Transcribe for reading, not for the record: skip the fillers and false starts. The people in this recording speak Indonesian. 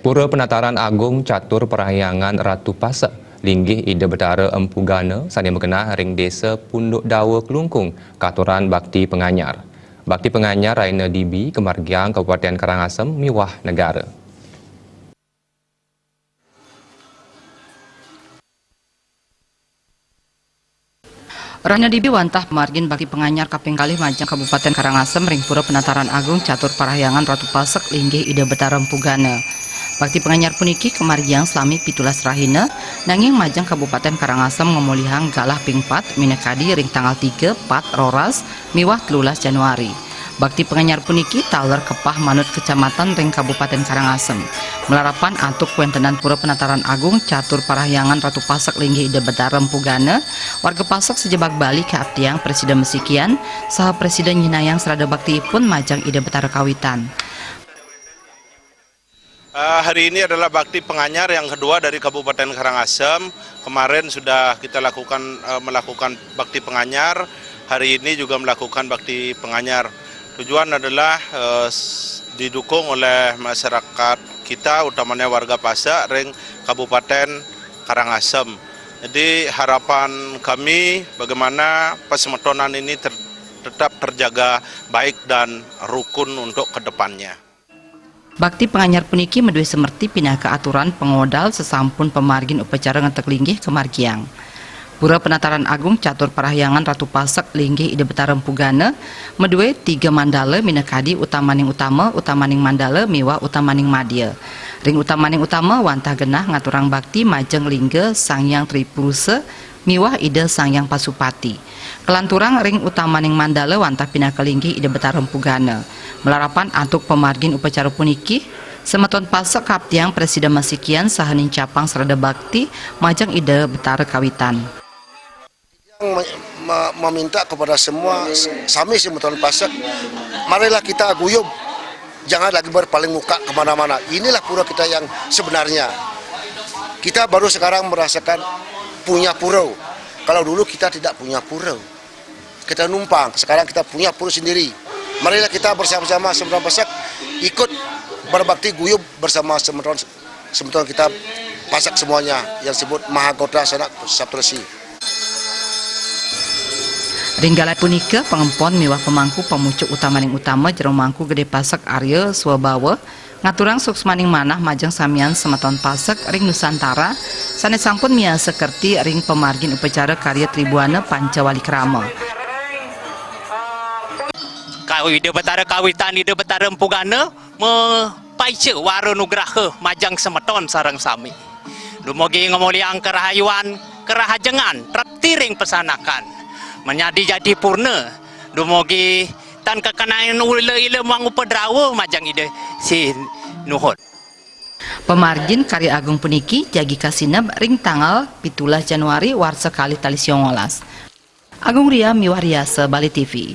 Pura Penataran Agung Catur Parahyangan Ratu Pasek linggih ide betara Empu Gana sani berkenaan ring desa Punduk Dawa Kelungkung, Katuran Bakti Penganyar. Bakti Penganyar Raina Dibi, Kemargiang Kabupaten Karangasem, Miwah Negara. Raina Dibi wantah margin Bakti Penganyar Kaping Kalih Majang Kabupaten Karangasem ring Pura Penataran Agung Catur Parahyangan Ratu Pasek linggih ide betara Empu Gana. Bakti Penganyar puniki kemargiang selami pitulas rahina nanging Majang Kabupaten Karangasem ngomolihang galah pingpat minekadi ring tanggal 3 4 roras miwah 13 Januari. Bakti Penganyar puniki taler kepah manut kecamatan ring Kabupaten Karangasem melarapan antuk kuentenan Pura Penataran Agung Catur Parahyangan Ratu Pasek linggih ide betara Empu Gana warga Pasek sejebak Bali ke Aptiang Presiden Mesikian saha Presiden Nyinayang serada bakti pun Majang ide betara kawitan. Hari ini adalah Bakti Penganyar yang kedua dari Kabupaten Karangasem. Kemarin sudah kita melakukan Bakti Penganyar, hari ini juga melakukan Bakti Penganyar. Tujuan adalah didukung oleh masyarakat kita, utamanya warga Pasek, ring Kabupaten Karangasem. Jadi harapan kami bagaimana pasemetonan ini tetap terjaga baik dan rukun untuk kedepannya. Bakti Penganyar puniki medue semerti pindah ke aturan pengodal sesampun pemargin upacara ngetek linggih kemargiang. Pura Penataran Agung Catur Parahyangan Ratu Pasek linggih ide betara Empu Gana medue 3 mandala minekadi utamaning utama, utamaning mandala miwah utamaning madya. Ring utamaning utama wantah genah ngaturang bakti majeng lingga Sangyang Tripuruse miwah ide Sangyang Pasupati. Kelanturang ring utamaning mandala wantah pindah ke linggih ide betara Empu Gana. Melarapan antuk pemargin upacara puniki semeton Pasek Kaptiang Presiden Mesikian sahaning capang serada bakti majang ide betara kawitan. Meminta kepada semua sami semeton Pasek, marilah kita guyub, jangan lagi berpaling muka kemana-mana. Inilah pura kita yang sebenarnya. Kita baru sekarang merasakan punya pura. Kalau dulu kita tidak punya pura, kita numpang. Sekarang kita punya pura sendiri. Marilah kita bersama-sama semeton Pasek ikut berbakti guyub bersama semeton kita Pasek semuanya yang disebut Mahagota Sanak Saptresi. Ringgalai punika pengempon miwah pemangku pemucuk utamaning utama jero mangku Gede Pasek Arya Swabawa ngaturang suksmaning manah majeng samian semeton Pasek ring Nusantara sanes sampun mia sekerti ring pemargin upacara karya Tribuana Pancawali Krama. Ide betara kawitan ide betara Empu Gana mepaice waro nugraha majang semeton sareng sami. Dumugi ngomoliang kerahayuan kerahajengan tretiring pesanakan menjadi jadi purna. Dumugi tan kekenaan ule-ule mangu pedrawa majang ide si nuhun. Pemargin karya agung puniki jagi kasinab ring tanggal 17 Januari war sekali tali 19. Agung Ria Miwah Riasa Bali TV.